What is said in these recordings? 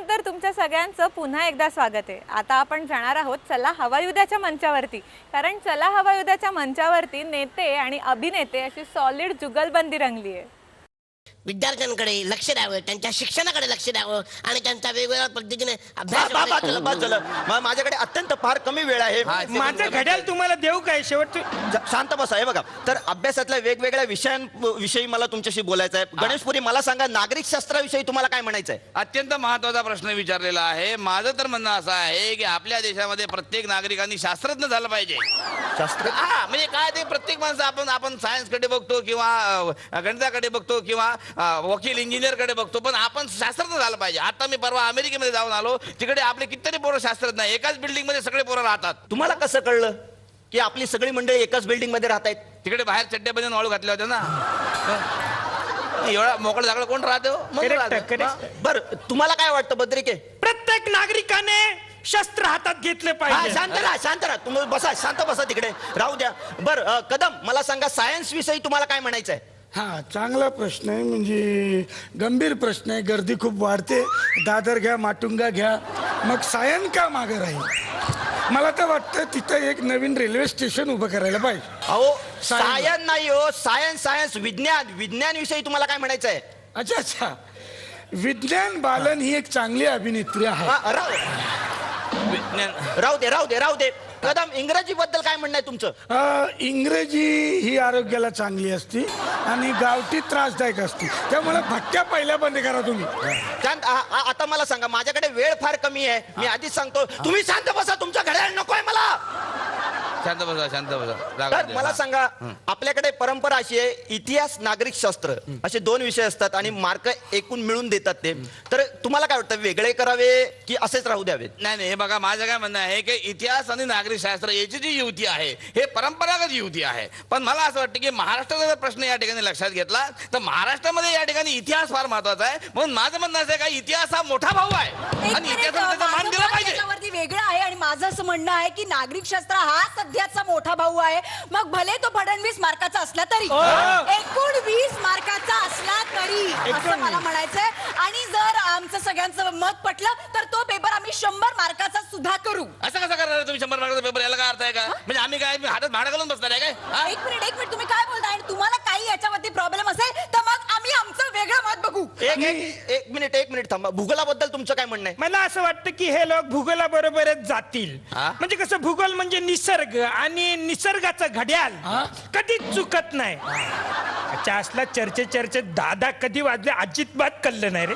तर तुमच्या सगळ्यांचं पुन्हा एकदा स्वागत आहे. आता आपण जाणार आहोत चला हवा युद्धाच्या मंचावरती. कारण चला हवा युद्धाच्या मंचावरती नेते आणि अभिनेते अशी सॉलिड जुगलबंदी रंगली आहे. विद्यार्थ्यांकडे लक्ष द्यावं, त्यांच्या शिक्षणाकडे लक्ष द्यावं आणि त्यांचा वेगवेगळ्या पद्धतीने अभ्यास. माझ्याकडे अत्यंत फार कमी वेळ आहे. माझं घड्याळ तुम्हाला देऊ काय शेवट? शांत बसा. आहे बघा, तर अभ्यासातल्या वेगवेगळ्या विषयांविषयी मला तुमच्याशी बोलायचं आहे. गणेशपुरी, मला सांगा, नागरिक शास्त्राविषयी तुम्हाला काय म्हणायचं आहे? अत्यंत महत्वाचा प्रश्न विचारलेला आहे. माझं तर म्हणणं असं आहे की आपल्या देशामध्ये प्रत्येक नागरिकांनी शास्त्रज्ञ झालं पाहिजे. शास्त्र म्हणजे काय ते प्रत्येक माणसं आपण सायन्सकडे बघतो किंवा गणिताकडे बघतो किंवा वकील इंजिनियर कडे बघतो, पण आपण शास्त्रज्ञ झालं पाहिजे. आता मी परवा अमेरिकेमध्ये जाऊन आलो, तिकडे आपले कितीतरी पोरं शास्त्रज्ञ आहे. एकाच बिल्डिंग मध्ये सगळे पोरं राहतात. तुम्हाला कसं कळलं की आपली सगळी मंडळी एकाच बिल्डिंग मध्ये राहत आहेत? तिकडे बाहेर चड्ड्या बंधून वाळू घातल्या होत्या ना. एवढा मोकळं जागलं कोण राहते? बर, तुम्हाला काय वाटतं बद्रिके? प्रत्येक नागरिकाने शस्त्र हातात घेतले पाहिजे. शांत राहा. तुम्ही बसा, शांत बसा, तिकडे राहू द्या. बर, कदम, मला सांगा, सायन्स विषयी तुम्हाला काय म्हणायचं आहे? हा, चांगला प्रश्न आहे. म्हणजे गंभीर प्रश्न आहे. गर्दी खूप वाढते. दादर घ्या, माटुंगा घ्या, मग सायन का मागे राहील? मला तर वाटतं तिथं एक नवीन रेल्वे स्टेशन उभं करायला पाहिजे. अहो, सायन नाही हो, सायन्स विज्ञान विषयी तुम्हाला काय म्हणायचं आहे? अच्छा, विज्ञान बालन ही एक चांगली अभिनेत्री आहे. राहू दे. कदम, इंग्रजी बद्दल काय म्हणणं आहे तुमचं? इंग्रजी ही आरोग्याला चांगली असती आणि गावठी त्रासदायक असते. त्यामुळे भटक्या पहिल्या बंद करा तुम्ही. आता मला सांगा, माझ्याकडे वेळ फार कमी आहे. मी आधीच सांगतो, तुम्ही शांत बसा. तुमच्या घड्याळ नकोय मला. शांत बसा. तर मला सांगा, आपल्याकडे परंपरा अशी आहे, इतिहास, नागरिक शास्त्र असे दोन विषय असतात आणि मार्क एकूण मिळून देतात ते. तर तुम्हाला काय वाटतं, वेगळे करावे की असेच राहू द्यावे? नाही, हे बघा, माझं काय म्हणणं आहे की इतिहास आणि नागरिक शास्त्र याची जी युती आहे हे परंपरागत युती आहे. पण मला असं वाटतं की महाराष्ट्राचा जर प्रश्न या ठिकाणी लक्षात घेतला तर महाराष्ट्रामध्ये या ठिकाणी इतिहास फार महत्वाचा आहे. म्हणून माझं म्हणणं असं आहे का इतिहास हा मोठा भाऊ आहे आणि इतिहासाला त्याचा मान दिला पाहिजे. वेगळं आहे आणि माझं असं म्हणणं आहे की नागरिक शास्त्र हा सध्याचा मोठा भाऊ आहे. मग भले तो 20 मार्काचा असला तरी, एकूण 20 मार्काचा असला तरी, असं मला म्हणायचंय. आणि जर आमचं सगळ्यांचं मत पटलं तर तो पेपर आम्ही 100 मार्काचा सुद्धा करू. असं कसं करणार तुम्ही 100 मार्काचा पेपर? याला काय अर्थ आहे का? म्हणजे आम्ही काय हातात भाडं घालून बसणार आहे काय? एक मिनिट, तुम्ही काय बोलताय? आणि तुम्हाला काही याच्यावरती प्रॉब्लेम असेल तर मग आम्ही आमचं वेगळं मत बघू. एक मिनिट थांबा. भूगोलाबद्दल तुमचं काय म्हणणं आहे? मला असं वाटतं की हे लोक भूगोलाबरोबरच जातील. म्हणजे कसं, भूगोल म्हणजे निसर्ग आणि निसर्गाचं घड्याळ कधीच चुकत नाही. असला चर्चेत दादा कधी वाजले अजिबात कळलं नाही रे.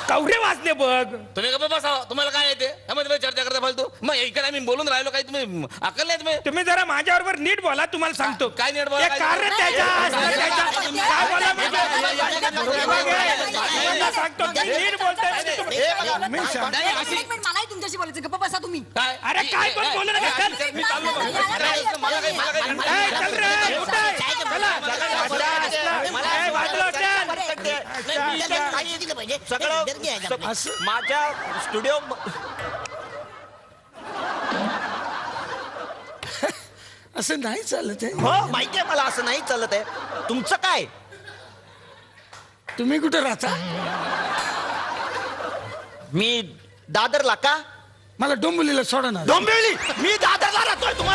कवडे वाजले बघ. तुम्ही गप्प बसा. तुम्हाला काय येते त्यामध्ये चर्चा करता फालतू? मग इकडे आम्ही बोलून राहिलो, काही तुम्ही अक्कल नाही? तुम्ही जरा माझ्याबरोबर नीट बोला. तुम्हाला सांगतो काय नीट बोला? कार्य काय बोला सांगतो नीट बोलताय. मलाही तुमच्याशी बोलायचं. गप्प बसा तुम्ही. अरे काय पण बोलू नका. माझ्या स्टुडिओ असं नाही चालत आहे. हो, माहिती आहे मला, असं नाही चालत आहे. तुमचं काय? तुम्ही कुठे राहता? मी दादरला. का? मला डोंबिवलीला सोडा ना. डोंबिवली? मी दादरला राहतोय. तुम्हाला